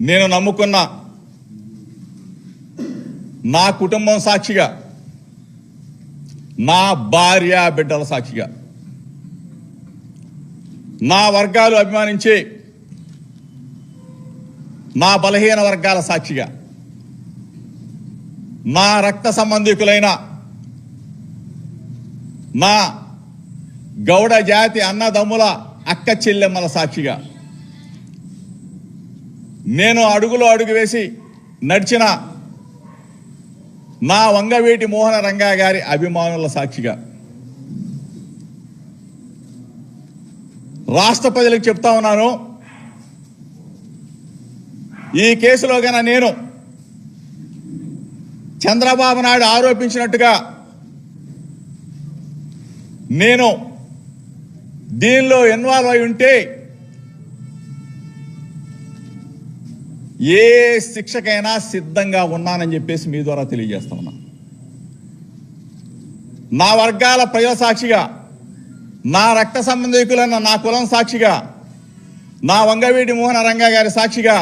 నేను నమ్ముకున్న నా కుటుంబం సాక్షిగా, నా భార్య బిడ్డల సాక్షిగా, నా వర్గాలు అభిమానించే నా బలహీన వర్గాల సాక్షిగా, నా రక్త సంబంధికులైన నా గౌడ జాతి అన్నదమ్ముల అక్క చెల్లెమ్మల సాక్షిగా, నేను అడుగులో అడుగు వేసి నడిచిన నా వంగవీటి మోహన రంగా గారి అభిమానుల సాక్షిగా, రాష్ట్ర ప్రజలకు చెప్తా ఉన్నాను, ఈ కేసులో గన నేను చంద్రబాబు నాయుడు ఆరోపించినట్టుగా నేను దీనిలో ఇన్వాల్వ్ అయి ఉంటే ఏ శిక్షకైనా సిద్ధంగా ఉన్నానని చెప్పేసి మీ ద్వారా తెలియజేస్తా ఉన్నా. నా వర్గాల ప్రజల సాక్షిగా, నా రక్త సంబంధికులైన నా కులం సాక్షిగా, నా వంగవీటి మోహన రంగా గారి సాక్షిగా,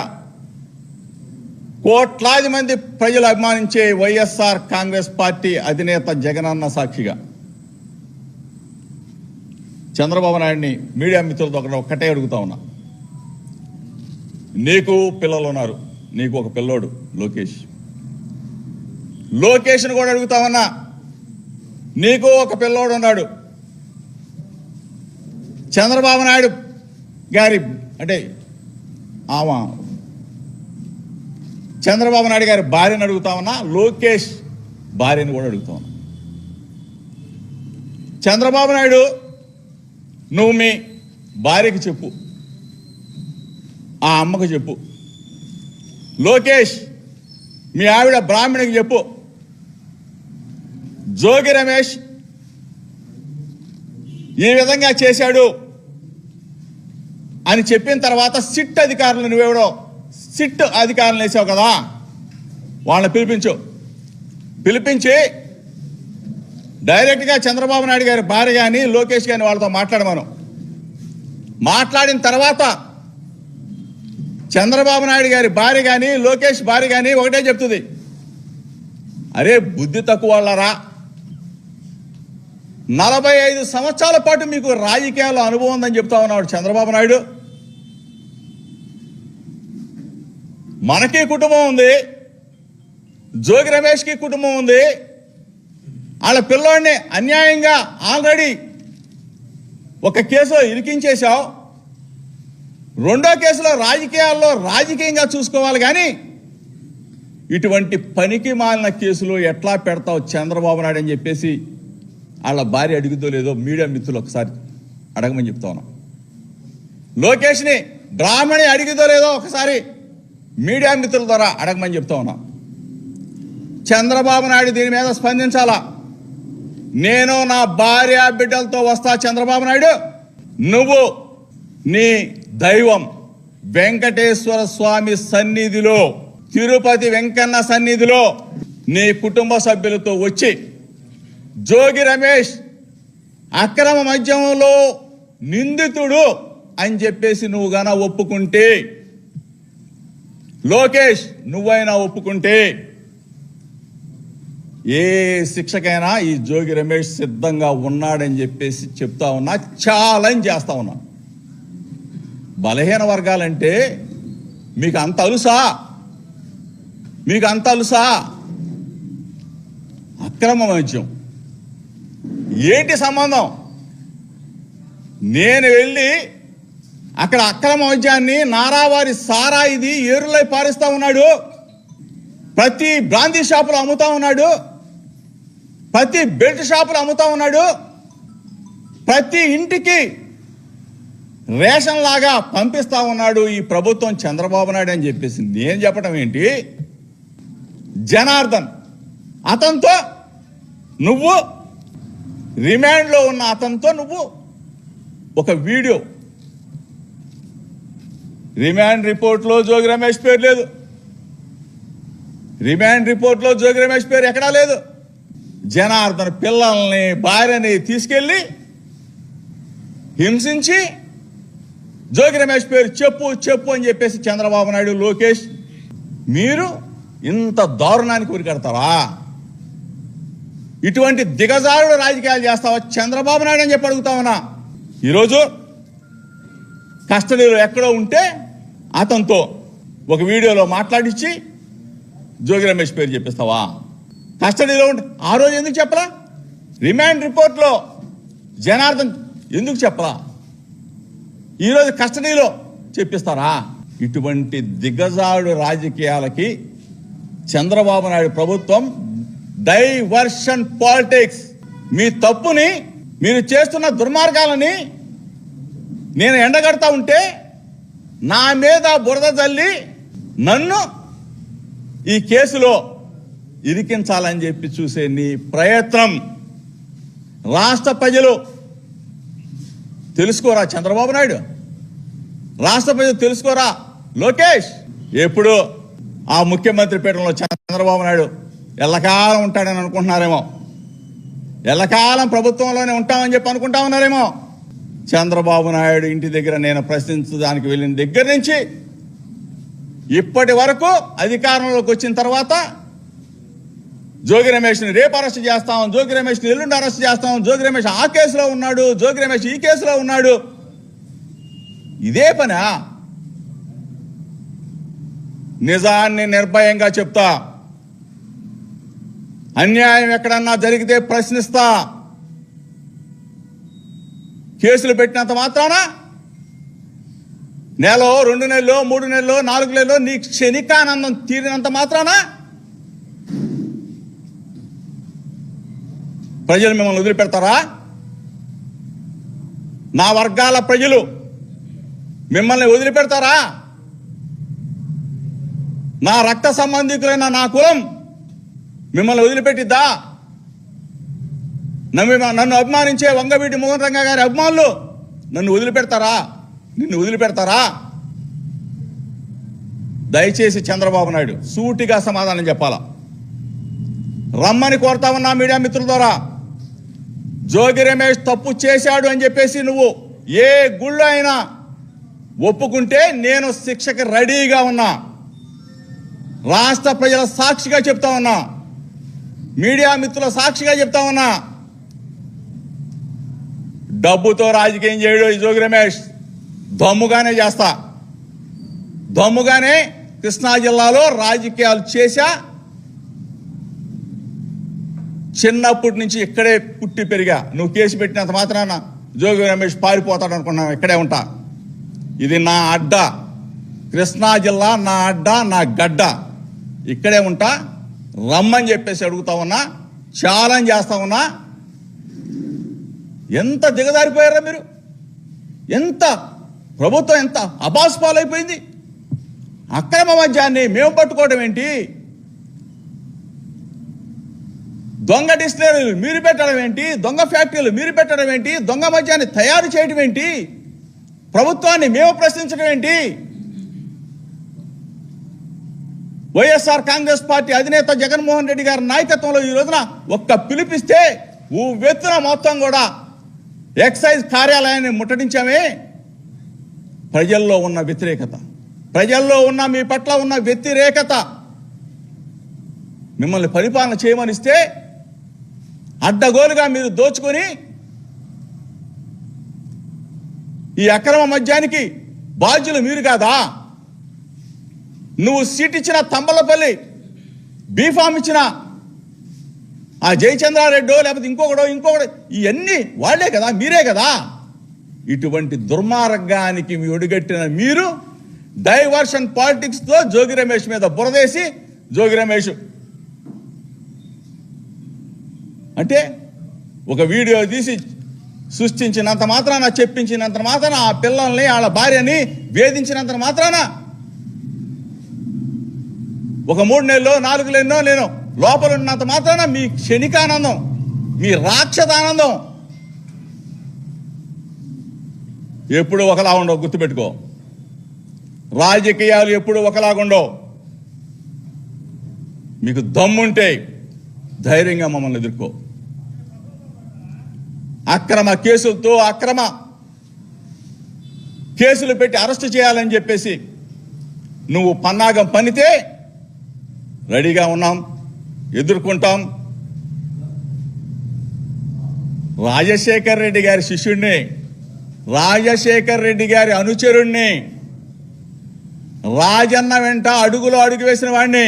కోట్లాది మంది ప్రజలు అభిమానించే వైఎస్ఆర్ కాంగ్రెస్ పార్టీ అధినేత జగనన్న సాక్షిగా, చంద్రబాబు నాయుడిని మీడియా మిత్రులతో ఒక్కటే అడుగుతా ఉన్నా. నీకు పిల్లలు ఉన్నారు, నీకు ఒక పిల్లోడు లోకేష్ను కూడా అడుగుతా ఉన్నా. నీకు ఒక పిల్లోడు ఉన్నాడు. చంద్రబాబు నాయుడు గారి అంటే చంద్రబాబు నాయుడు గారి భార్యను అడుగుతా ఉన్నా, లోకేష్ భార్యను కూడా అడుగుతా ఉన్నా. చంద్రబాబు నాయుడు, నువ్వు మీ భార్యకి చెప్పు, ఆ అమ్మకు చెప్పు. లోకేష్, మీ ఆవిడ బ్రాహ్మణికి చెప్పు. జోగి రమేష్ ఈ విధంగా చేశాడు అని చెప్పిన తర్వాత సిట్ అధికారులు, నువ్వెవడో సిట్ అధికారులు వేసావు కదా, వాళ్ళని పిలిపించి డైరెక్ట్గా చంద్రబాబు నాయుడు గారి భార్య కానీ లోకేష్ కానీ వాళ్ళతో మాట్లాడమను. మాట్లాడిన తర్వాత చంద్రబాబు నాయుడు గారి భార్య కానీ లోకేష్ భార్య కానీ ఒకటే చెప్తుంది, అరే బుద్ధి తక్కువ వాళ్ళరా, 45 సంవత్సరాల పాటు మీకు రాజకీయాల్లో అనుభవం ఉందని చెప్తా ఉన్నాడు చంద్రబాబు నాయుడు. మనకి కుటుంబం ఉంది, జోగి రమేష్కి కుటుంబం ఉంది. వాళ్ళ పిల్లోడిని అన్యాయంగా ఆల్రెడీ ఒక కేసులో ఇరికించేశావు. రెండో కేసులో రాజకీయంగా చూసుకోవాలి కానీ ఇటువంటి పనికి మాలిన కేసులు ఎట్లా పెడతావు చంద్రబాబు నాయుడు అని చెప్పేసి వాళ్ళ భార్య అడుగుతో లేదో మీడియా మిత్రులు ఒకసారి అడగమని చెప్తా ఉన్నా. లోకేష్ని బ్రాహ్మణి అడిగితో లేదో ఒకసారి మీడియా మిత్రుల ద్వారా అడగమని చెప్తా ఉన్నా. చంద్రబాబు నాయుడు దీని మీద స్పందించాలా. నేను నా భార్య బిడ్డలతో వస్తా చంద్రబాబు నాయుడు, నువ్వు నీ దైవం వెంకటేశ్వర స్వామి సన్నిధిలో, తిరుపతి వెంకన్న సన్నిధిలో నీ కుటుంబ సభ్యులతో వచ్చి జోగి రమేష్ అక్రమ మద్యంలో నిందితుడు అని చెప్పేసి నువ్వు గాన ఒప్పుకుంటే, లోకేష్ నువ్వైనా ఒప్పుకుంటే ఏ శిక్షకైనా ఈ జోగి రమేష్ సిద్ధంగా ఉన్నాడని చెప్పేసి చెప్తా ఉన్నా, ఛాలెంజ్ చేస్తా ఉన్నా. బలహీన వర్గాలంటే మీకు అంత అలుసా? అక్రమ మద్యం ఏంటి సంబంధం? నేను వెళ్ళి అక్కడ అక్రమ మద్యాన్ని నారావారి సారా ఇది ఏరులై పారిస్తా ఉన్నాడు, ప్రతి బ్రాందీ షాపులో అమ్ముతా ఉన్నాడు, ప్రతి బెల్ట్ షాపులో అమ్ముతా ఉన్నాడు, ప్రతి ఇంటికి రేషన్ లాగా పంపిస్తా ఉన్నాడు ఈ ప్రభుత్వం చంద్రబాబు నాయుడు అని చెప్పేసి నేను చెప్పడం ఏంటి? జనార్దన్ అతనితో నువ్వు, రిమాండ్లో ఉన్న అతనితో నువ్వు ఒక వీడియో, రిమాండ్ రిపోర్ట్లో జోగి రమేష్ పేరు లేదు, రిమాండ్ రిపోర్ట్లో జోగి రమేష్ పేరు ఎక్కడా లేదు. జనార్దన్ పిల్లల్ని భార్యని తీసుకెళ్ళి హింసించి జోగి రమేష్ పేరు చెప్పు చెప్పు అని చెప్పేసి చంద్రబాబు నాయుడు, లోకేష్ మీరు ఇంత దారుణానికి ఉరికడతావా? ఇటువంటి దిగజారుడు రాజకీయాలు చేస్తావా చంద్రబాబు నాయుడు అని చెప్పి అడుగుతా ఉన్నా. ఈరోజు కస్టడీలో ఎక్కడో ఉంటే అతనితో ఒక వీడియోలో మాట్లాడించి జోగి రమేష్ పేరు చెప్పిస్తావా? కస్టడీలో ఉంటే ఆ రోజు ఎందుకు చెప్పరా? రిమాండ్ రిపోర్ట్లో జనార్దన్ ఎందుకు చెప్పరా? ఈరోజు కస్టడీలో చెప్పిస్తారా? ఇటువంటి దిగజాడు రాజకీయాలకి చంద్రబాబు నాయుడు ప్రభుత్వం డైవర్షన్ పాలిటిక్స్. మీ తప్పుని, మీరు చేస్తున్న దుర్మార్గాలని నేను ఎండగడతా ఉంటే నా మీద బురద జల్లి నన్ను ఈ కేసులో ఇరికించాలని చెప్పి చూసే నీ ప్రయత్నం రాష్ట్ర ప్రజలు తెలుసుకోరా? చంద్రబాబు నాయుడు, రాష్ట్ర ప్రజలు తెలుసుకోరా? లోకేష్, ఎప్పుడు ఆ ముఖ్యమంత్రి పీఠంలో చంద్రబాబు నాయుడు ఎల్లకాలం ఉంటాడని అనుకుంటున్నారేమో, ఎల్లకాలం ప్రభుత్వంలోనే ఉంటామని చెప్పి అనుకుంటా ఉన్నారేమో. చంద్రబాబు నాయుడు ఇంటి దగ్గర నేను ప్రశ్నించడానికి వెళ్ళిన దగ్గర నుంచి ఇప్పటి వరకు అధికారంలోకి వచ్చిన తర్వాత జోగి రమేష్ని రేపు అరెస్ట్ చేస్తాం, జోగి రమేష్ని ఎల్లుండి అరెస్ట్ చేస్తాం, జోగి రమేష్ ఆ కేసులో ఉన్నాడు, జోగి రమేష్ ఈ కేసులో ఉన్నాడు. ఇదే పనా? నిజాన్ని నిర్భయంగా చెప్తా. అన్యాయం ఎక్కడన్నా జరిగితే ప్రశ్నిస్తా. కేసులు పెట్టినంత మాత్రాన నెలలో, 2 నెలలు, 3 నెలలు, 4 నెలలు నీ క్షణికానందం తీరినంత మాత్రాన ప్రజలు మిమ్మల్ని వదిలిపెడతారా? నా వర్గాల ప్రజలు మిమ్మల్ని వదిలిపెడతారా? నా రక్త సంబంధికులైన నా కులం మిమ్మల్ని వదిలిపెట్టిద్దా? నన్ను అభిమానించే వంగవీటి మోహన్ రంగా గారి అభిమానులు నన్ను వదిలిపెడతారా? నిన్ను వదిలిపెడతారా? దయచేసి చంద్రబాబు నాయుడు సూటిగా సమాధానం చెప్పాలా. రమ్మని కోరుతా ఉన్నా మీడియా మిత్రుల ద్వారా. జోగి రమేష్ తప్పు చేశాడు అని చెప్పేసి నువ్వు ఏ గుళ్ళో అయినా ఒప్పుకుంటే నేను శిక్షకి రెడీగా ఉన్నా. రాష్ట్ర ప్రజల సాక్షిగా చెప్తా ఉన్నా, మీడియా మిత్రుల సాక్షిగా చెప్తా ఉన్నా. డబ్బుతో రాజకీయం చేయడు ఈ జోగి రమేష్. దమ్ముగానే చేస్తా, దమ్ముగానే కృష్ణా జిల్లాలో రాజకీయాలు చేశా. చిన్నప్పటి నుంచి ఇక్కడే పుట్టి పెరిగా. నువ్వు కేసు పెట్టినంత మాత్రాన జోగి రమేష్ పారిపోతాడు అనుకున్నావు. ఇక్కడే ఉంటా. ఇది నా అడ్డ, కృష్ణా జిల్లా నా అడ్డ, నా గడ్డ. ఇక్కడే ఉంటా. రమ్మని చెప్పేసి అడుగుతా ఉన్నా, ఛాలెంజ్ చేస్తా ఉన్నా. ఎంత దిగజారిపోయారా మీరు? ఎంత ప్రభుత్వం ఎంత అబాస్పాలైపోయింది? అక్రమ మద్యాన్ని మేము పట్టుకోవడం ఏంటి? దొంగ డిస్టిలరీలు మీరు పెట్టడం ఏంటి? దొంగ ఫ్యాక్టరీలు మీరు పెట్టడం ఏంటి? దొంగ మద్యాన్ని తయారు చేయడం ఏంటి? ప్రభుత్వాన్ని మేము ప్రశ్నించడం ఏంటి? వైఎస్ఆర్ కాంగ్రెస్ పార్టీ అధినేత జగన్మోహన్ రెడ్డి గారి నాయకత్వంలో ఈ రోజున ఒక్క పిలిపిస్తే వెత్తున మొత్తం కూడా ఎక్సైజ్ కార్యాలయాన్ని ముట్టడించామే. ప్రజల్లో ఉన్న వ్యతిరేకత, ప్రజల్లో ఉన్న మీ పట్ల ఉన్న వ్యతిరేకత, మిమ్మల్ని పరిపాలన చేయమనిస్తే అడ్డగోలుగా మీరు దోచుకొని ఈ అక్రమ మద్యానికి బాధ్యులు మీరు కాదా? నువ్వు సీట్ ఇచ్చిన తంబలపల్లి, బీఫామ్ ఇచ్చిన ఆ జయచంద్రారెడ్డో లేకపోతే ఇంకొకడో ఇవన్నీ వాళ్లే కదా, మీరే కదా. ఇటువంటి దుర్మార్గానికి ఒడిగట్టిన మీరు డైవర్షన్ పాలిటిక్స్ తో జోగి రమేష్ మీద బురదేసి, జోగి రమేష్ అంటే ఒక వీడియో తీసి సృష్టించినంత మాత్రాన, చెప్పించినంత మాత్రాన, ఆ పిల్లల్ని వాళ్ళ భార్యని వేధించినంత మాత్రాన ఒక 3 నెలల్లో 4 నెలల్లో నేను లోపల ఉన్నంత మాత్రాన మీ క్షణికానందం, మీ రాక్షసానందం ఎప్పుడు ఒకలా ఉండవు. గుర్తుపెట్టుకో, రాజకీయాలు ఎప్పుడు ఒకలాగుండవు. మీకు దమ్ముంటే ధైర్యంగా మమ్మల్ని ఎదుర్కో. అక్రమ కేసులతో, అక్రమ కేసులు పెట్టి అరెస్టు చేయాలని చెప్పేసి నువ్వు పన్నాగం పన్నితే రెడీగా ఉన్నాం, ఎదుర్కొంటాం. రాజశేఖర్ రెడ్డి గారి శిష్యుడిని, రాజశేఖర్ రెడ్డి గారి అనుచరుణ్ణి, రాజన్న వెంట అడుగులో అడుగు వేసిన వాడిని,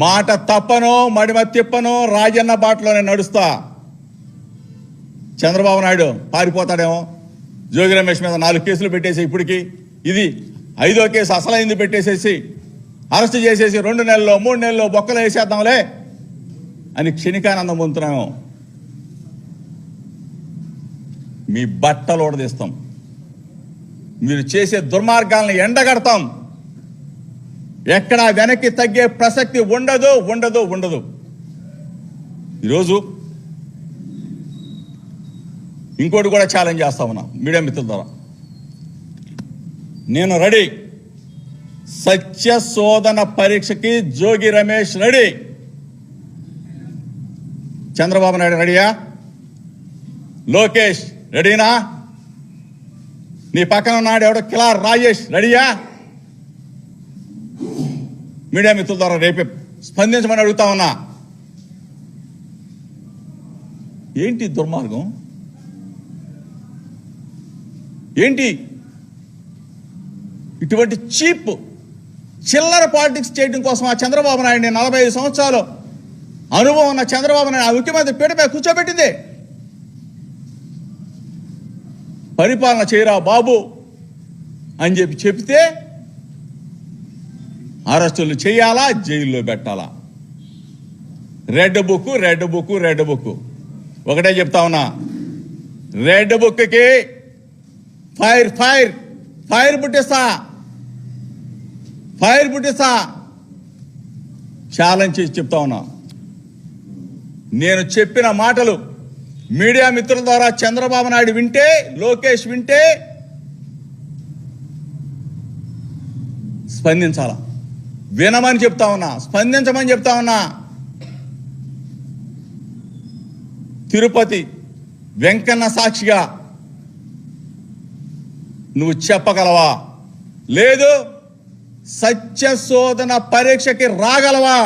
మాట తప్పనో మడిమ తిప్పనో రాజన్న బాటలోనే నడుస్తా. చంద్రబాబు నాయుడు పారిపోతాడేమో, జోగి రమేష్ మీద 4 కేసులు పెట్టేసి ఇప్పటికి ఇది 5వ కేసు అసలైంది పెట్టేసేసి అరెస్ట్ చేసేసి 2 నెలల్లో 3 నెలల్లో బొక్కలు వేసేద్దాంలే అని క్షణికానందం పొందుతున్నాము. మీ బట్టలు ఓడదీస్తాం, మీరు చేసే దుర్మార్గాలను ఎండగడతాం. ఎక్కడా వెనక్కి తగ్గే ప్రసక్తి ఉండదు ఉండదు ఉండదు. ఈరోజు ఇంకోటి కూడా ఛాలెంజ్ చేస్తా ఉన్నా మీడియా మిత్రుల ద్వారా. నేను రెడీ, సత్య శోధన పరీక్షకి జోగి రమేష్ రెడీ. చంద్రబాబు నాయుడు రెడీయా? లోకేష్ రెడీనా? నీ పక్కన ఉన్నాడు ఎవడో కిలార్ రాజేష్ రెడీయా? మీడియా మిత్రుల ద్వారా రేపే స్పందించమని అడుగుతా ఉన్నా. ఏంటి దుర్మార్గం? ఏంటి ఇటువంటి చీప్ చిల్లర పాలిటిక్స్ చేయడం కోసం ఆ చంద్రబాబు నాయుడిని 45 సంవత్సరాలు అనుభవం ఉన్న చంద్రబాబు నాయుడు ఆ ముఖ్యమంత్రి పీటపై కూర్చోబెట్టింది. పరిపాలన చేయరా బాబు అని చెప్తే అరెస్టులు చేయాలా, జైల్లో పెట్టాలా? Red book red book red book. ఒకటే చెప్తా ఉన్నా, రెడ్ బుక్కి ఫైర్ ఫైర్ ఫైర్ పుట్టిస్తా, ఫైర్ పుట్టిస్తా ఛాలెంజ్ చేసి చెప్తా ఉన్నా. నేను చెప్పిన మాటలు మీడియా మిత్రుల ద్వారా చంద్రబాబు నాయుడు వింటే, లోకేష్ వింటే స్పందించాలా? వినమని చెప్తా ఉన్నా, స్పందించమని చెప్తా ఉన్నా. తిరుపతి వెంకన్న సాక్షిగా నువ్వు చెప్పగలవా? లేదు సత్య శోధన పరీక్షకి రాగలవా?